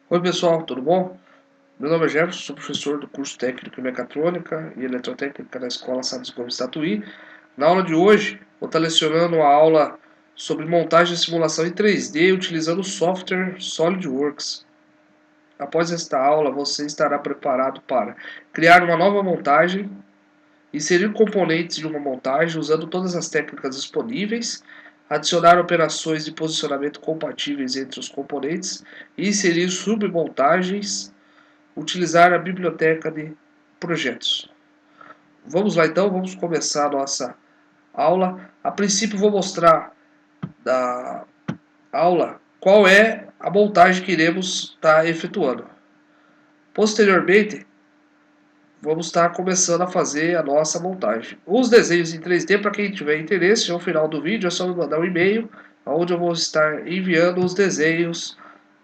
Oi pessoal, tudo bom? Meu nome é Jefferson, sou professor do curso técnico em Mecatrônica e Eletrotécnica da Escola Santos Gomes Tatuí. Na aula de hoje, vou estar lecionando a aula sobre montagem e simulação em 3D utilizando o software SolidWorks. Após esta aula, você estará preparado para criar uma nova montagem, inserir componentes de uma montagem usando todas as técnicas disponíveis, adicionar operações de posicionamento compatíveis entre os componentes e inserir submontagens, utilizar a biblioteca de projetos. Vamos lá então, vamos começar a nossa aula. A princípio vou mostrar da aula qual é a montagem que iremos estar efetuando. Posteriormente, vamos estar começando a fazer a nossa montagem. Os desenhos em 3D, para quem tiver interesse, ao final do vídeo é só me mandar um e-mail, onde eu vou estar enviando os desenhos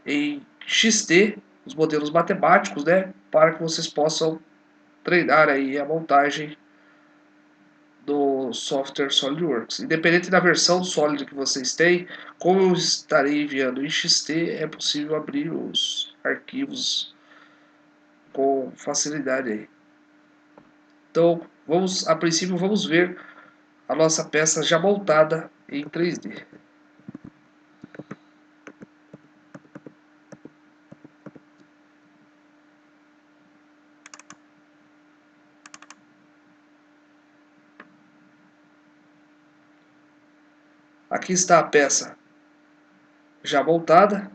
em XT, os modelos matemáticos, né, para que vocês possam treinar aí a montagem do software SolidWorks. Independente da versão do Solid que vocês têm, como eu estarei enviando em XT, é possível abrir os arquivos com facilidade aí. Então, a princípio vamos ver a nossa peça já montada em 3D. Aqui está a peça já montada,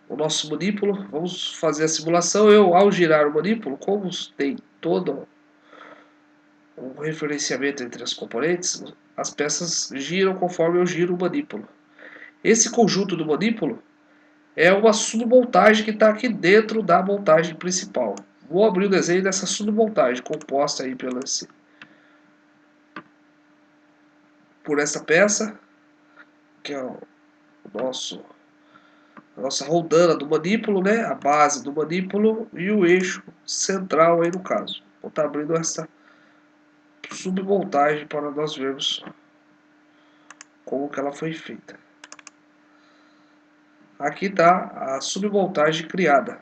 o nosso manípulo. Vamos fazer a simulação. Ao girar o manípulo, como tem todo o referenciamento entre as componentes, as peças giram conforme eu giro o manípulo. Esse conjunto do manípulo é uma submontagem que está aqui dentro da montagem principal. Vou abrir o desenho dessa submontagem composta aí por essa peça, que é a nossa roldana do manípulo, né? A base do manípulo e o eixo central aí no caso. Vou estar abrindo essa submontagem para nós vermos como que ela foi feita. Aqui está a submontagem criada.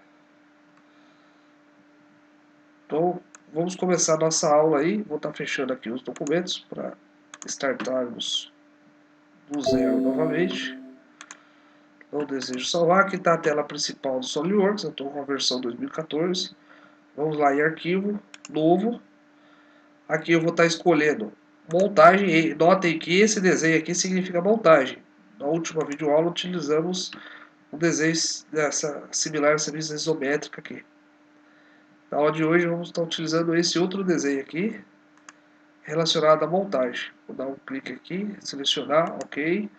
Então, vamos começar a nossa aula aí. Vou estar fechando aqui os documentos para startarmos do zero novamente. Não desejo salvar. Aqui está a tela principal do SolidWorks. Eu estou com a versão 2014. Vamos lá em arquivo, novo. Aqui eu vou estar escolhendo montagem. Notem que esse desenho aqui significa montagem. Na última videoaula utilizamos um desenho similar a essa mesa isométrica aqui. Na aula de hoje vamos estar utilizando esse outro desenho aqui, relacionado à montagem. Vou dar um clique aqui, selecionar, ok.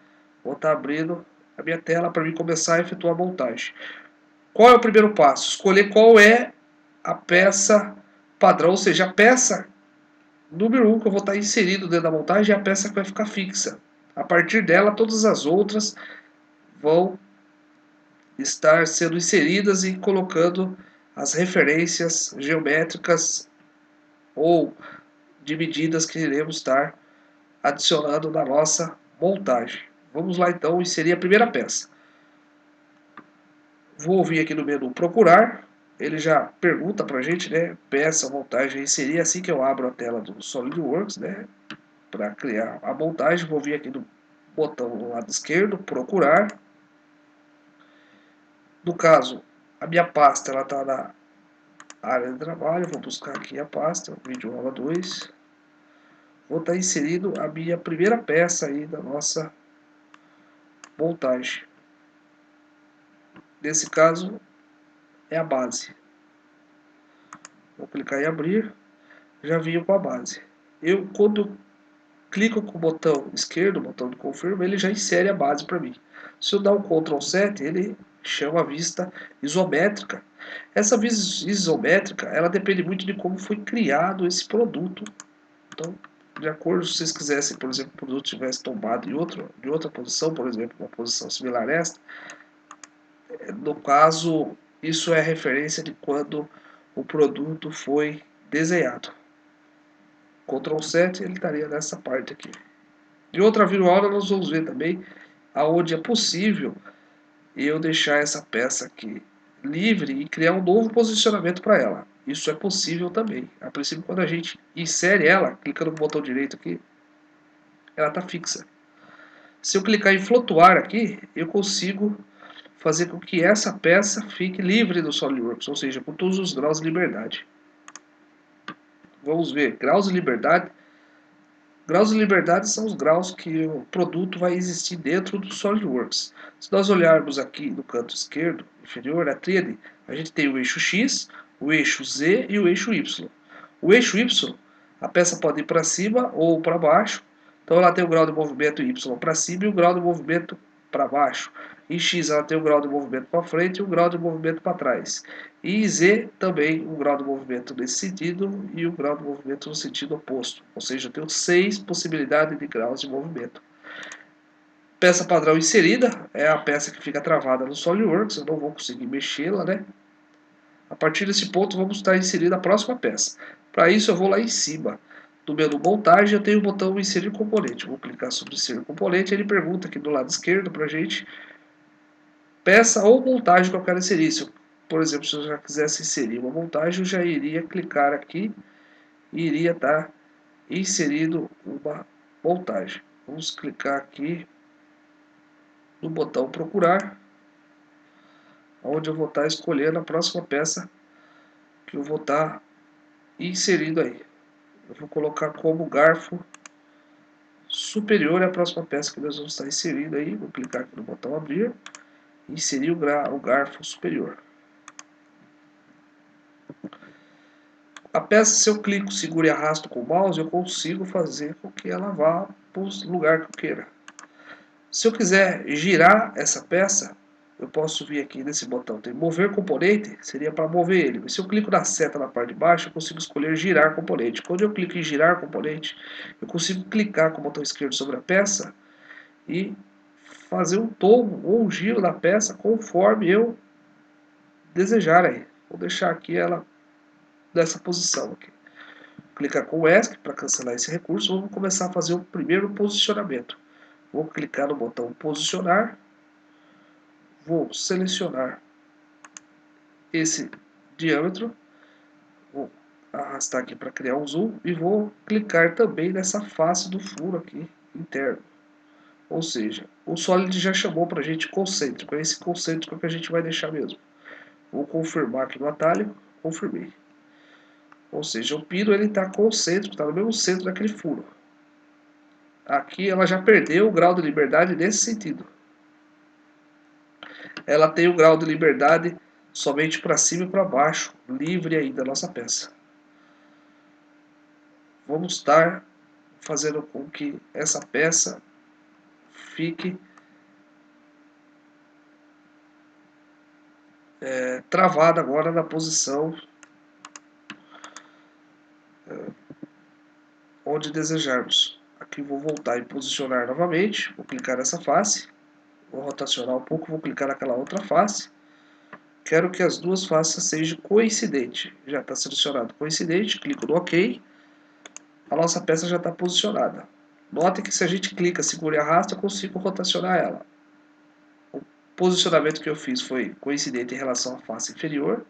Vou estar abrindo a minha tela para mim começar a efetuar a montagem. Qual é o primeiro passo? Escolher qual é a peça padrão, ou seja, a peça número 1 que eu vou estar inserindo dentro da montagem é a peça que vai ficar fixa. A partir dela, todas as outras vão estar sendo inseridas e colocando as referências geométricas ou de medidas que iremos estar adicionando na nossa montagem. Vamos lá então inserir a primeira peça. Vou vir aqui no menu procurar, ele já pergunta pra gente, né, peça, montagem, inserir. Assim que eu abro a tela do SolidWorks, né, para criar a montagem, vou vir aqui no botão do lado esquerdo, procurar. No caso, a minha pasta ela está na área de trabalho, vou buscar aqui a pasta, vídeo aula 2. Vou estar inserindo a minha primeira peça aí da nossa montagem. Nesse caso, é a base. Vou clicar em abrir, já vinha com a base. Quando clico com o botão esquerdo, o botão de confirma, ele já insere a base para mim. Se eu dar um Ctrl 7, ele chama a vista isométrica. Essa vista isométrica, ela depende muito de como foi criado esse produto. Então, de acordo, se vocês quisessem, por exemplo, o produto tivesse tombado em outra posição, por exemplo, uma posição similar a esta, no caso, isso é referência de quando o produto foi desenhado. Ctrl 7, ele estaria nessa parte aqui. De outra videoaula nós vamos ver também aonde é possível eu deixar essa peça aqui livre e criar um novo posicionamento para ela. Isso é possível também. A princípio, quando a gente insere ela, clicando no botão direito aqui, ela está fixa. Se eu clicar em flutuar aqui, eu consigo fazer com que essa peça fique livre do SolidWorks, ou seja, com todos os graus de liberdade. Vamos ver, graus de liberdade. Graus de liberdade são os graus que o produto vai existir dentro do SolidWorks. Se nós olharmos aqui no canto esquerdo inferior, a tríade, a gente tem o eixo X, o eixo Z e o eixo Y. O eixo Y, a peça pode ir para cima ou para baixo, então ela tem o grau de movimento Y para cima e o grau de movimento para baixo. Em X ela tem o grau de movimento para frente e o grau de movimento para trás. E em Z também o grau de movimento nesse sentido e o grau de movimento no sentido oposto. Ou seja, eu tenho 6 possibilidades de graus de movimento. Peça padrão inserida é a peça que fica travada no SolidWorks, eu não vou conseguir mexê-la, né? A partir desse ponto vamos estar inserindo a próxima peça. Para isso eu vou lá em cima do menu montagem, eu tenho o botão inserir componente. Vou clicar sobre inserir componente, ele pergunta aqui do lado esquerdo para a gente peça ou montagem que eu quero inserir. Se eu, por exemplo, se eu já quisesse inserir uma montagem, eu já iria clicar aqui e iria estar inserindo uma montagem. Vamos clicar aqui no botão procurar, onde eu vou estar escolhendo a próxima peça que eu vou estar inserindo aí. Eu vou colocar como garfo superior a próxima peça que nós vamos estar inserindo aí. Vou clicar aqui no botão abrir e inserir o garfo superior. A peça, se eu clico, seguro e arrasto com o mouse, eu consigo fazer com que ela vá para o lugar que eu queira. Se eu quiser girar essa peça, eu posso vir aqui nesse botão, tem mover componente, seria para mover ele. Mas se eu clico na seta na parte de baixo, eu consigo escolher girar componente. Quando eu clico em girar componente, eu consigo clicar com o botão esquerdo sobre a peça e fazer um tombo ou um giro da peça conforme eu desejar aí. Vou deixar aqui ela nessa posição aqui. Clicar com o ESC para cancelar esse recurso. Vamos começar a fazer o primeiro posicionamento. Vou clicar no botão posicionar. Vou selecionar esse diâmetro. Vou arrastar aqui para criar um zoom. E vou clicar também nessa face do furo aqui interno. Ou seja, o Solid já chamou para a gente concêntrico. É esse concêntrico que a gente vai deixar mesmo. Vou confirmar aqui no atalho. Confirmei. Ou seja, o pino está concêntrico, está no mesmo centro daquele furo. Aqui ela já perdeu o grau de liberdade nesse sentido. Ela tem o grau de liberdade somente para cima e para baixo, livre ainda a nossa peça. Vamos estar fazendo com que essa peça fique travada agora na posição onde desejarmos. Aqui vou voltar e posicionar novamente, vou clicar nessa face, vou rotacionar um pouco, vou clicar naquela outra face. Quero que as duas faces sejam coincidentes. Já está selecionado coincidente, clico no OK. A nossa peça já está posicionada. Note que se a gente clica, segura e arrasta, eu consigo rotacionar ela. O posicionamento que eu fiz foi coincidente em relação à face inferior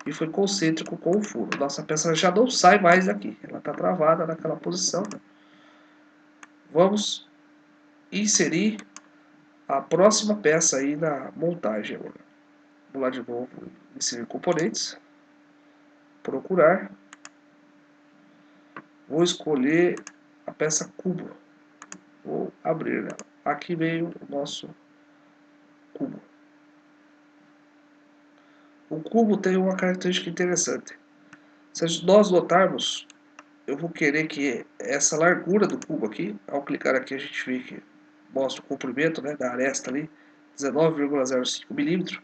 e foi concêntrico com o furo. Nossa peça já não sai mais daqui, ela está travada naquela posição. Vamos inserir a próxima peça aí na montagem agora. Vamos lá de novo, inserir componentes, procurar. Vou escolher a peça cubo. Vou abrir ela. Aqui veio o nosso cubo. O cubo tem uma característica interessante. Se nós notarmos, eu vou querer que essa largura do cubo aqui, ao clicar aqui a gente vê que mostra o comprimento, né, da aresta ali, 19,05 milímetros.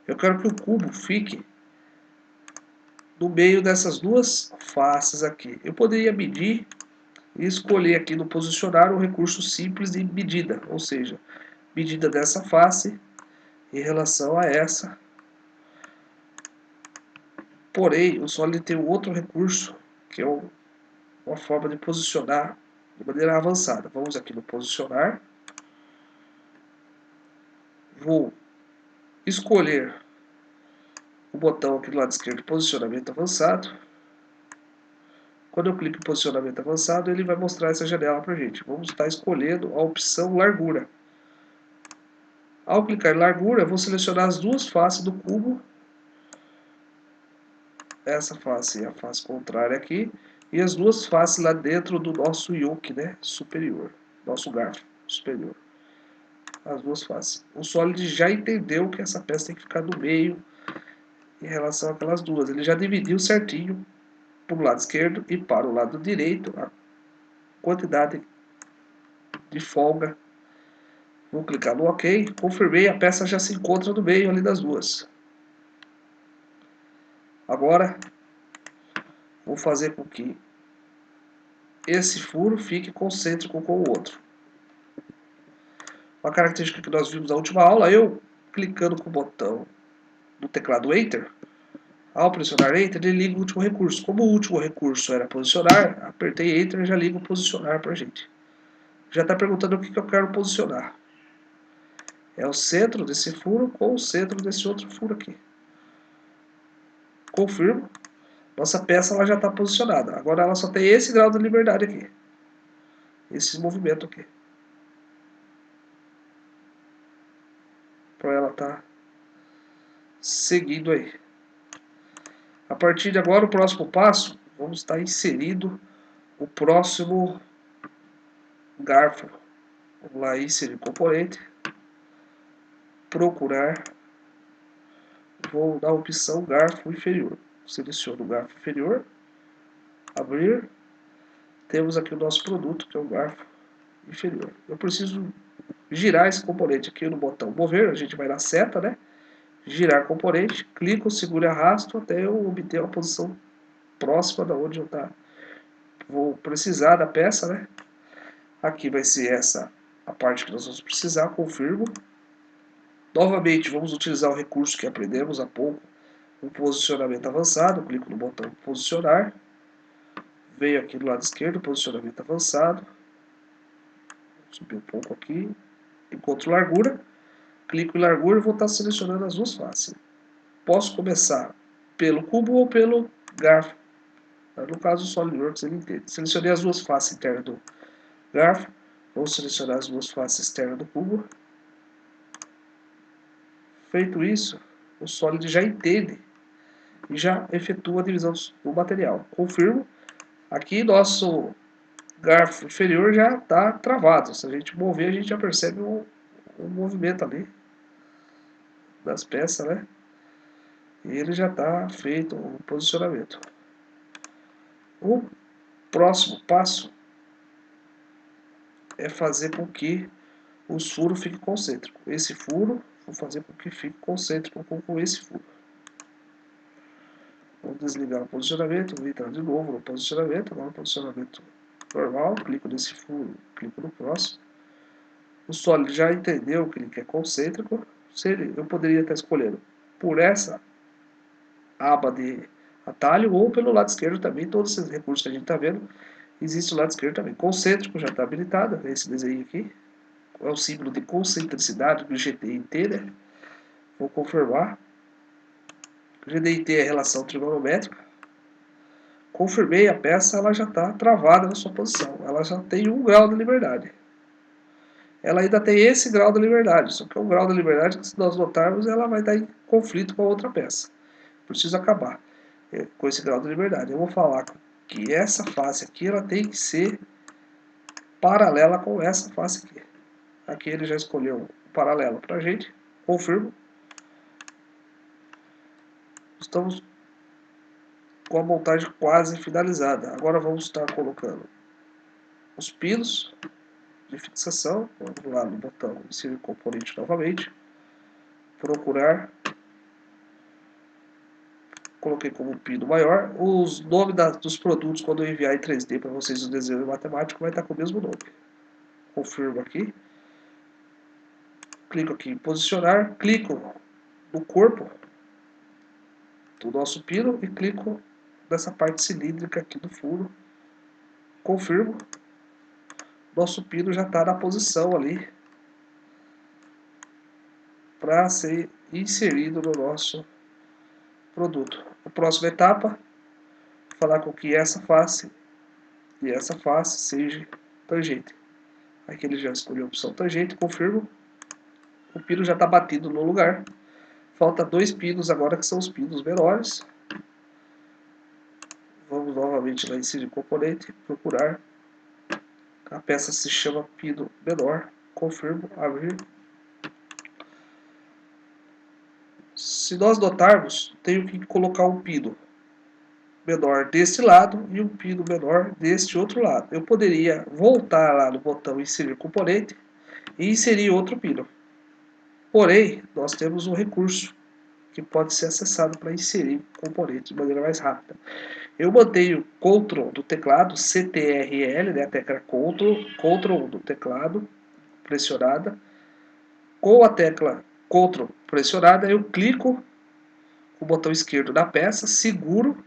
Eu quero que o cubo fique no meio dessas duas faces aqui. Eu poderia medir e escolher aqui no posicionar um recurso simples de medida, ou seja, medida dessa face em relação a essa. Porém, o Solid tem um outro recurso, que é uma forma de posicionar de maneira avançada. Vamos aqui no posicionar. Vou escolher o botão aqui do lado esquerdo, posicionamento avançado. Quando eu clico em posicionamento avançado, ele vai mostrar essa janela para a gente. Vamos estar escolhendo a opção largura. Ao clicar em largura, eu vou selecionar as duas faces do cubo. Essa face e a face contrária aqui. E as duas faces lá dentro do nosso yoke, né, superior. Nosso garfo superior. As duas faces. O Solid já entendeu que essa peça tem que ficar no meio em relação àquelas duas. Ele já dividiu certinho para o lado esquerdo e para o lado direito a quantidade de folga. Vou clicar no OK, confirmei, a peça já se encontra no meio ali das duas. Agora, vou fazer com que esse furo fique concêntrico com o outro. Uma característica que nós vimos na última aula, eu clicando com o botão do teclado Enter, ao pressionar Enter, ele liga o último recurso. Como o último recurso era posicionar, apertei Enter e já liga o posicionar para a gente. Já está perguntando o que eu quero posicionar. É o centro desse furo com o centro desse outro furo aqui. Confirmo. Nossa peça ela já está posicionada. Agora ela só tem esse grau de liberdade aqui. Esse movimento aqui. Para ela estar seguindo aí. A partir de agora, o próximo passo, vamos estar inserindo o próximo garfo. Vamos lá, inserir componente. Procurar. Vou dar a opção garfo inferior. Seleciono o garfo inferior. Abrir. Temos aqui o nosso produto, que é o garfo inferior. Eu preciso girar esse componente aqui no botão mover. A gente vai na seta, né? Girar componente. Clico, seguro e arrasto até eu obter uma posição próxima da onde eu vou precisar da peça, né? Aqui vai ser essa a parte que nós vamos precisar. Confirmo. Novamente, vamos utilizar o recurso que aprendemos há pouco. Um posicionamento avançado. Clico no botão posicionar. Venho aqui do lado esquerdo, posicionamento avançado. Vou subir um pouco aqui. Encontro largura. Clico em largura e vou estar selecionando as duas faces. Posso começar pelo cubo ou pelo garfo. No caso, o SolidWorks ele entende. Selecionei as duas faces internas do garfo. Vou selecionar as duas faces externas do cubo. Feito isso, o Solid já entende e já efetua a divisão do material. Confirmo. Aqui nosso garfo inferior já está travado. Se a gente mover, a gente já percebe o movimento ali das peças, né? E ele já está feito o posicionamento. O próximo passo é fazer com que os furos fiquem concêntricos. Esse furo, vou fazer com que fique concêntrico com esse furo. Vou desligar o posicionamento, vou entrar de novo no posicionamento, agora no posicionamento normal, clico nesse furo, clico no próximo. O Solid já entendeu que ele quer concêntrico. Eu poderia estar escolhendo por essa aba de atalho ou pelo lado esquerdo também. Todos esses recursos que a gente está vendo, existe o lado esquerdo também. Concêntrico já está habilitado, esse desenho aqui. É o símbolo de concentricidade do GDIT, né? Vou confirmar. GDIT é a relação trigonométrica. Confirmei a peça, ela já está travada na sua posição. Ela já tem 1 grau de liberdade. Ela ainda tem esse grau de liberdade, só que é um grau de liberdade que, se nós notarmos, ela vai estar em conflito com a outra peça. Preciso acabar com esse grau de liberdade. Eu vou falar que essa face aqui ela tem que ser paralela com essa face aqui. Aqui ele já escolheu o paralelo para a gente. Confirmo. Estamos com a montagem quase finalizada. Agora vamos estar colocando os pinos de fixação. Vamos lá no botão inserir componente novamente. Procurar. Coloquei como pino maior. Os nomes dos produtos, quando eu enviar em 3D para vocês o desenho matemático, vai estar com o mesmo nome. Confirmo aqui. Clico aqui em posicionar. Clico no corpo do nosso pino e clico nessa parte cilíndrica aqui do furo. Confirmo. Nosso pino já está na posição ali para ser inserido no nosso produto. A próxima etapa, falar com que essa face e essa face seja tangente. Aqui ele já escolheu a opção tangente, confirmo. O pino já está batido no lugar. Falta 2 pinos agora, que são os pinos menores. Vamos novamente lá em inserir componente, procurar. A peça se chama pino menor. Confirmo, abrir. Se nós notarmos, tenho que colocar um pino menor deste lado e um pino menor deste outro lado. Eu poderia voltar lá no botão inserir componente e inserir outro pino. Porém, nós temos um recurso que pode ser acessado para inserir componente de maneira mais rápida. Eu mantenho Ctrl do teclado, CTRL, né, a tecla Ctrl do teclado pressionada. Com a tecla Ctrl pressionada, eu clico com o botão esquerdo da peça, seguro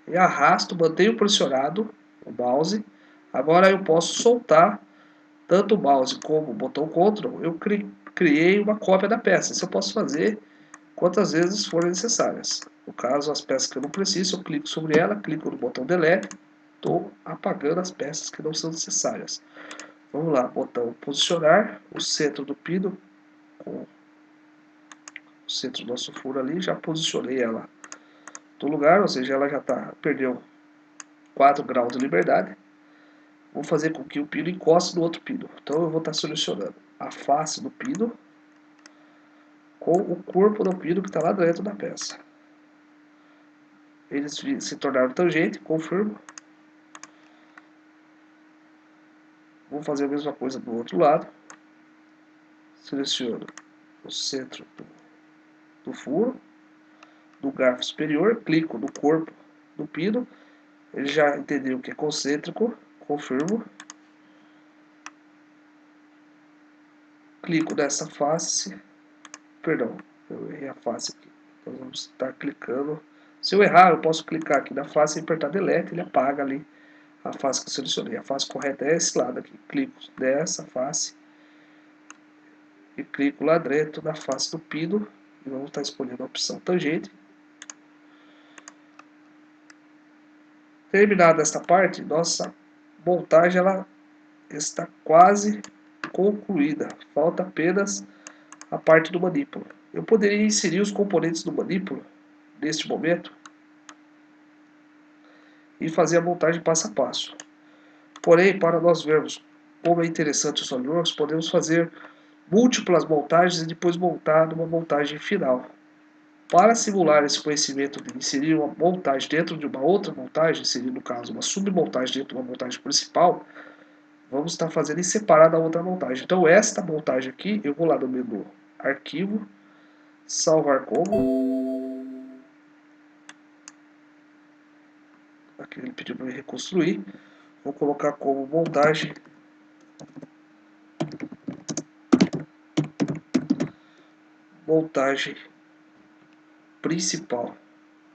e arrasto, mantenho pressionado o mouse. Agora eu posso soltar tanto o mouse como o botão Ctrl. Eu criei uma cópia da peça. Isso eu posso fazer quantas vezes forem necessárias. No caso, as peças que eu não preciso, eu clico sobre ela, clico no botão Delete, estou apagando as peças que não são necessárias. Vamos lá, botão posicionar, o centro do pino, com o centro do nosso furo ali, já posicionei ela no lugar, ou seja, ela já perdeu 4 graus de liberdade. Vou fazer com que o pino encoste no outro pino. Então eu vou estar selecionando a face do pino com o corpo do pino que está lá dentro da peça. Eles se tornaram tangente, confirmo. Vou fazer a mesma coisa do outro lado. Seleciono o centro do furo, do garfo superior, clico no corpo do pino. Ele já entendeu que é concêntrico, confirmo. Clico nessa face, perdão, eu errei a face aqui. Nós vamos estar clicando. Se eu errar, eu posso clicar aqui na face e apertar Delete, ele apaga ali a face que eu selecionei. A face correta é esse lado aqui. Clico nessa face e clico lá dentro da face do pino e vamos estar escolhendo a opção tangente. Terminada esta parte, nossa montagem ela está quase concluída. Falta apenas a parte do manípulo. Eu poderia inserir os componentes do manípulo neste momento e fazer a montagem passo a passo. Porém, para nós vermos como é interessante o SolidWorks, podemos fazer múltiplas montagens e depois montar uma montagem final. Para simular esse conhecimento de inserir uma montagem dentro de uma outra montagem, inserir no caso uma submontagem dentro de uma montagem principal, vamos estar fazendo em separado a outra montagem. Então esta montagem aqui, eu vou lá no menu Arquivo, Salvar como. Aqui ele pediu para me reconstruir. Vou colocar como montagem principal.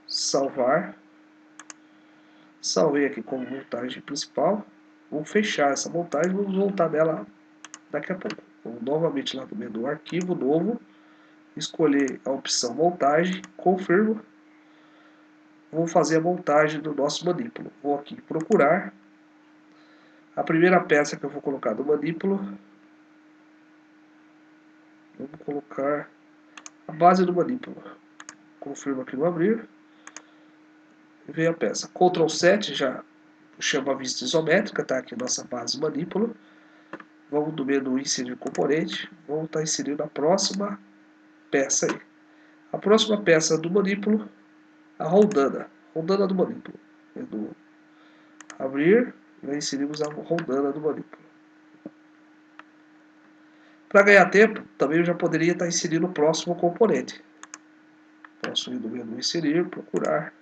Salvar. Salvei aqui como montagem principal. Vou fechar essa montagem, vamos voltar dela daqui a pouco. Vou novamente lá no menu Arquivo, Novo, escolher a opção Montagem, confirmo. Vou fazer a montagem do nosso manípulo. Vou aqui procurar. A primeira peça que eu vou colocar no manípulo, vamos colocar a base do manípulo. Confirmo aqui no abrir. E vem a peça. Ctrl 7 já chama a vista isométrica, tá aqui nossa base manípulo. Vamos no menu inserir componente. Vamos estar inserindo a próxima peça aí. A próxima peça do manípulo, a roldana do manípulo. Menu abrir, e inserimos a roldana do manípulo. Para ganhar tempo, também eu já poderia estar inserindo o próximo componente. Posso ir no menu inserir, procurar.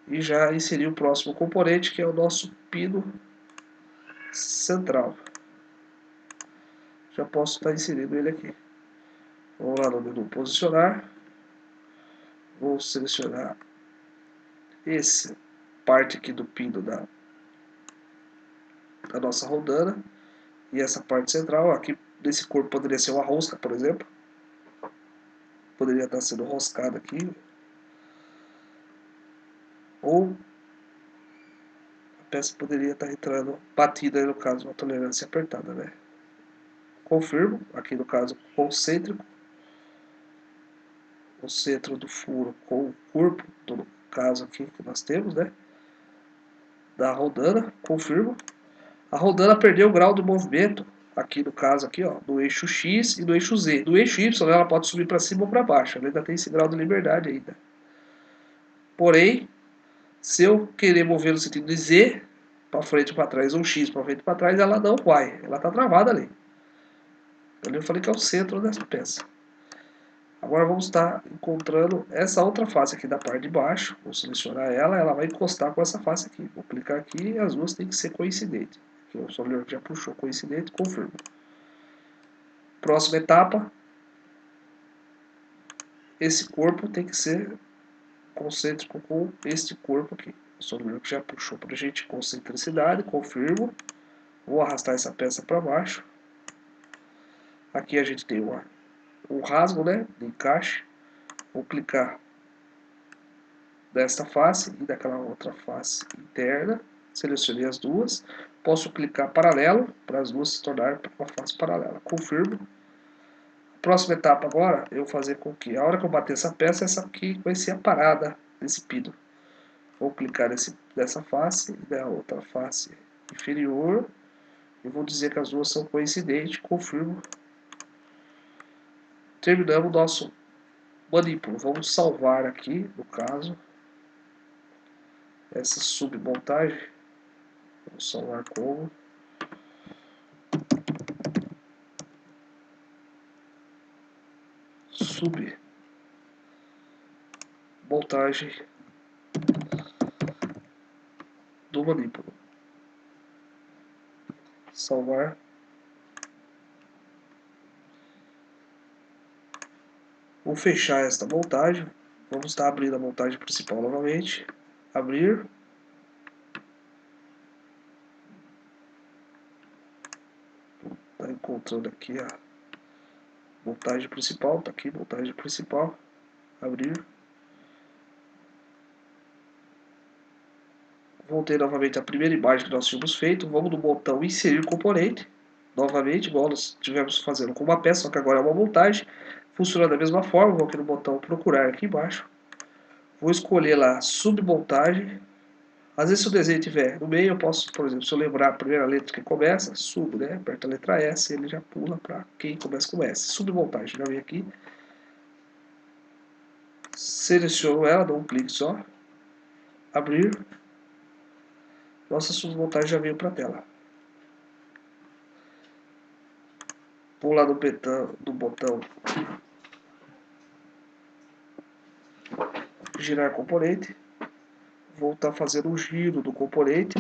E já inserir o próximo componente, que é o nosso pino central. Já posso estar inserindo ele aqui. Vamos lá no menu posicionar. Vou selecionar essa parte aqui do pino da nossa roldana. E essa parte central, aqui desse corpo poderia ser uma rosca, por exemplo. Poderia estar sendo roscada aqui. ou a peça poderia estar entrando batida, aí no caso, uma tolerância apertada, né? Confirmo, aqui no caso concêntrico, o centro do furo com o corpo, no caso aqui que nós temos, né? Da rodana, confirmo. A rodana perdeu o grau de movimento, aqui no caso aqui, ó, do eixo X e do eixo Z. Do eixo Y ela pode subir para cima ou para baixo, ela ainda tem esse grau de liberdade ainda. Porém, se eu querer mover no sentido de Z, para frente ou para trás, ou X para frente ou para trás, ela não vai, ela está travada ali. Então eu falei que é o centro dessa peça. Agora vamos estar encontrando essa outra face aqui da parte de baixo. Vou selecionar ela, ela vai encostar com essa face aqui. Vou clicar aqui e as duas têm que ser coincidentes. Aqui o SolidWorks já puxou coincidente, confirmo. Próxima etapa. Esse corpo tem que ser concêntrico com este corpo aqui. O SolidWorks já puxou para a gente concentricidade, confirmo. Vou arrastar essa peça para baixo. Aqui a gente tem um rasgo, né, de encaixe. Vou clicar desta face e daquela outra face interna. Selecionei as duas. Posso clicar paralelo para as duas se tornarem uma face paralela. Confirmo. Próxima etapa agora, eu vou fazer com que a hora que eu bater essa peça aqui vai ser a parada desse pino. Vou clicar dessa face e da outra face inferior. E vou dizer que as duas são coincidentes. Confirmo. Terminamos o nosso manípulo. Vamos salvar aqui, no caso, essa submontagem. Vamos salvar como submontagem do manípulo. Salvar. Vou fechar esta montagem. Vamos estar abrindo a montagem principal novamente. Abrir. Está encontrando aqui a montagem principal. Está aqui, montagem principal. Abrir. Voltei novamente à primeira imagem que nós tínhamos feito. Vamos no botão inserir componente. Novamente, igual nós estivemos fazendo com uma peça, só que agora é uma montagem. Funciona da mesma forma. Vou aqui no botão procurar aqui embaixo. Vou escolher lá submontagem. Às vezes se o desenho estiver no meio, eu posso, por exemplo, se eu lembrar a primeira letra que começa, subo, né? Aperto a letra S, ele já pula para quem começa com S. Submontagem, já vem aqui. Seleciono ela, dou um clique só. Abrir. Nossa submontagem já veio para a tela. Vou lá do botão girar componente. Vou estar fazendo um giro do componente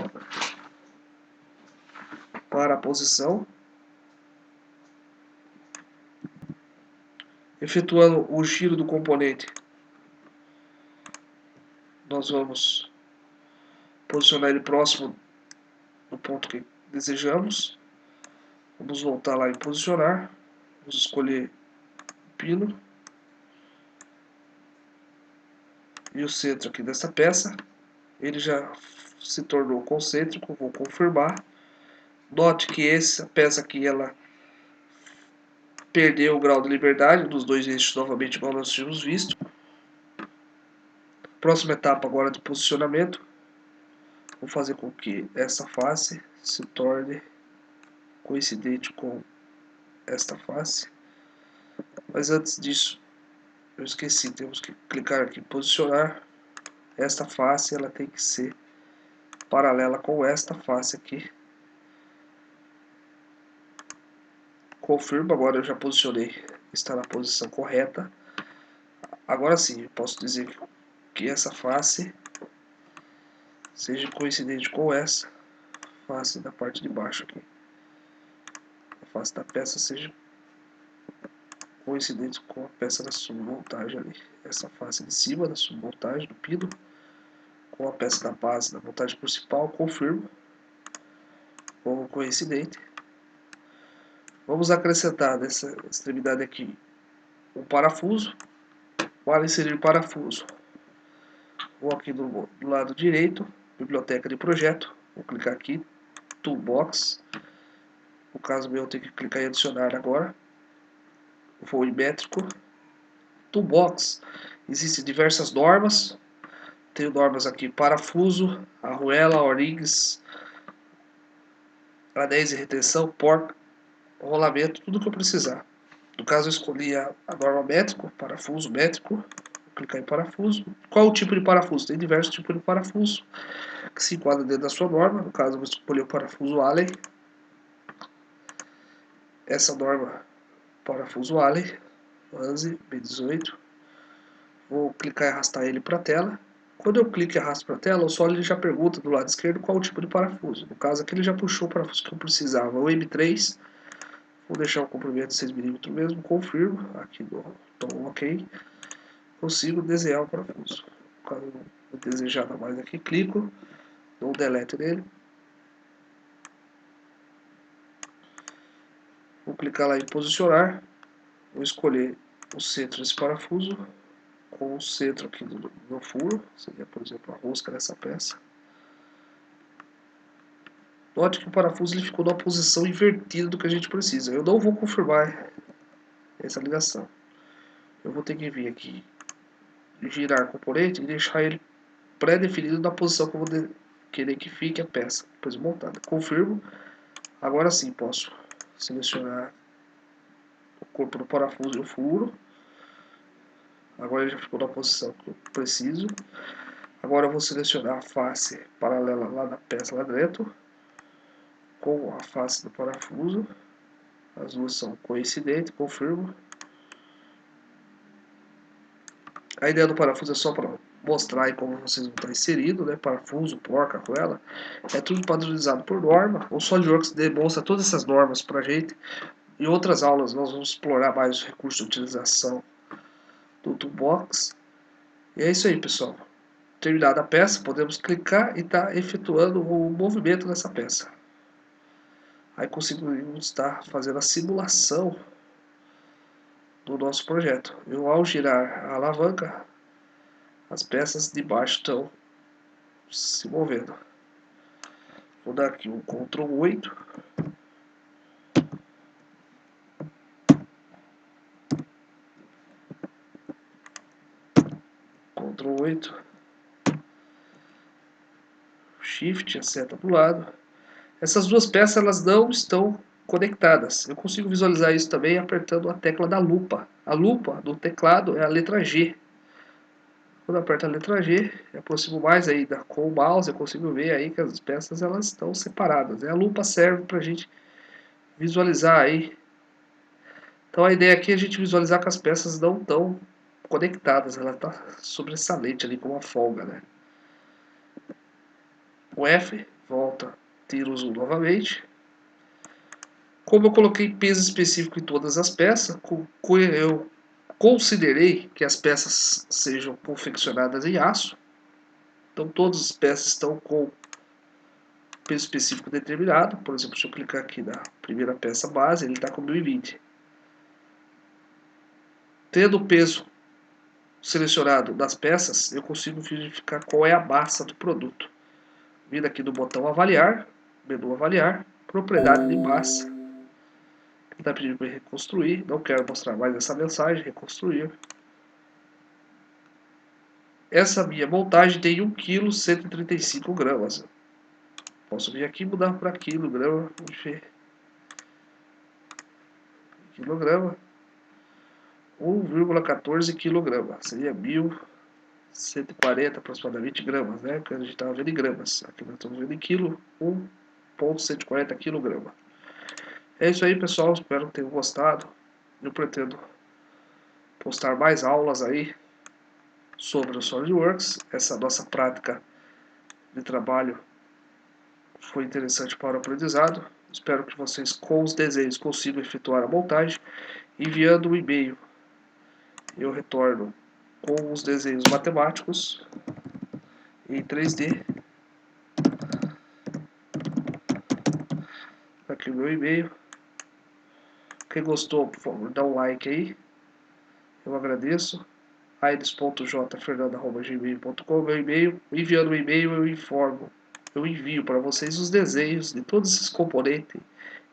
para a posição. Efetuando o giro do componente, nós vamos posicionar ele próximo do ponto que desejamos. Vamos voltar lá em posicionar. Vamos escolher o pino e o centro aqui dessa peça. Ele já se tornou concêntrico. Vou confirmar. Note que essa peça aqui ela perdeu o grau de liberdade dos dois eixos novamente, igual nós tínhamos visto. Próxima etapa agora de posicionamento. Vou fazer com que essa face se torne coincidente com esta face. Mas antes disso, eu esqueci, temos que clicar aqui em posicionar. Esta face ela tem que ser paralela com esta face aqui. Confirmo, agora eu já posicionei, está na posição correta. Agora sim, eu posso dizer que essa face seja coincidente com essa face da parte de baixo aqui. A face da peça seja coincidente com a peça da submontagem ali. Essa face de cima da submontagem do pino com a peça da base da montagem principal, confirmo. Como coincidente. Vamos acrescentar nessa extremidade aqui um parafuso. Para inserir parafuso, Vou aqui do lado direito, biblioteca de projeto, vou clicar aqui, Toolbox. No caso meu, eu tenho que clicar em adicionar agora. Vou em métrico, Toolbox. Existem diversas normas. Tenho normas aqui: parafuso, arruela, O-rings, anéis de retenção, porca, rolamento, tudo que eu precisar. No caso, eu escolhi a norma métrico, parafuso métrico. Vou clicar em parafuso. Qual o tipo de parafuso? Tem diversos tipos de parafuso que se enquadra dentro da sua norma. No caso, eu vou escolher o parafuso Allen. Essa norma, parafuso Allen, 11, B18. Vou clicar e arrastar ele para a tela. Quando eu clico e arrasto para a tela, o Solid ele já pergunta do lado esquerdo qual o tipo de parafuso. No caso aqui ele já puxou o parafuso que eu precisava, o M3. Vou deixar o comprimento de 6mm mesmo, confirmo, aqui dou OK. Consigo desenhar o parafuso. No caso eu desejar mais aqui, clico, dou um delete nele. Vou clicar lá em posicionar, vou escolher o centro desse parafuso, com o centro aqui do meu furo, seria por exemplo a rosca dessa peça. Note que o parafuso ele ficou numa posição invertida do que a gente precisa. Eu não vou confirmar essa ligação. Eu vou ter que vir aqui, girar o componente e deixar ele pré-definido na posição que eu vou querer que fique a peça, depois montada. Confirmo. Agora sim posso selecionar o corpo do parafuso e o furo. Agora ele já ficou na posição que eu preciso. Agora eu vou selecionar a face paralela lá da peça lá dentro, com a face do parafuso. As duas são coincidentes, confirmo. A ideia do parafuso é só para mostrar aí como vocês vão estar inseridos, né? Parafuso, porca, arruela. É tudo padronizado por norma. O SolidWorks demonstra todas essas normas para a gente. Em outras aulas nós vamos explorar mais os recursos de utilização do Toolbox. E é isso aí, pessoal. Terminada a peça, podemos clicar e estar efetuando o movimento dessa peça. Aí conseguimos estar fazendo a simulação do nosso projeto. Eu, ao girar a alavanca, as peças de baixo estão se movendo. Vou dar aqui um Ctrl 8. Ctrl 8. Shift, a seta do lado. Essas duas peças elas não estão conectadas. Eu consigo visualizar isso também apertando a tecla da lupa. A lupa do teclado é a letra G. Quando eu aperto a letra G, eu aproximo mais ainda com o mouse, eu consigo ver aí que as peças elas estão separadas. A lupa serve para a gente visualizar aí. Então a ideia aqui é a gente visualizar que as peças não estão conectadas, ela está sobressalente ali com uma folga, né? O F, volta, tiro o zoom novamente. Como eu coloquei peso específico em todas as peças, eu considerei que as peças sejam confeccionadas em aço. Então todas as peças estão com peso específico determinado. Por exemplo, se eu clicar aqui na primeira peça base, ele está com 1020. Tendo o peso selecionado das peças, eu consigo verificar qual é a massa do produto. Vindo aqui do botão avaliar, menu avaliar, propriedade de massa. Está pedindo para reconstruir, não quero mostrar mais essa mensagem, reconstruir. Essa minha montagem tem 1 kg 135 gramas. Posso vir aqui e mudar para quilograma, quilograma, 1,14 kg, seria 1.140 aproximadamente gramas, né? Porque a gente estava vendo em gramas, aqui nós estamos vendo em quilo, 1,140 kg. É isso aí, pessoal, espero que tenham gostado. Eu pretendo postar mais aulas aí sobre o SolidWorks. Essa nossa prática de trabalho foi interessante para o aprendizado. Espero que vocês, com os desenhos, consigam efetuar a montagem. Enviando um e-mail, eu retorno com os desenhos matemáticos em 3D. Aqui o meu e-mail. Quem gostou, por favor, dá um like aí. Eu agradeço. raides.jfernando@gmail.com, meu e-mail. Enviando o e-mail eu informo. Eu envio para vocês os desenhos de todos esses componentes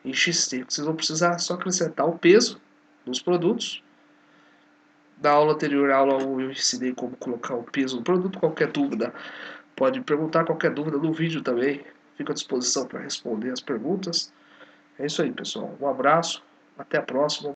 em XT. Vocês vão precisar só acrescentar o peso dos produtos. Na aula anterior, a aula 1, eu ensinei como colocar o peso no produto. Qualquer dúvida, pode me perguntar. Qualquer dúvida no vídeo também, fico à disposição para responder as perguntas. É isso aí, pessoal. Um abraço, até a próxima.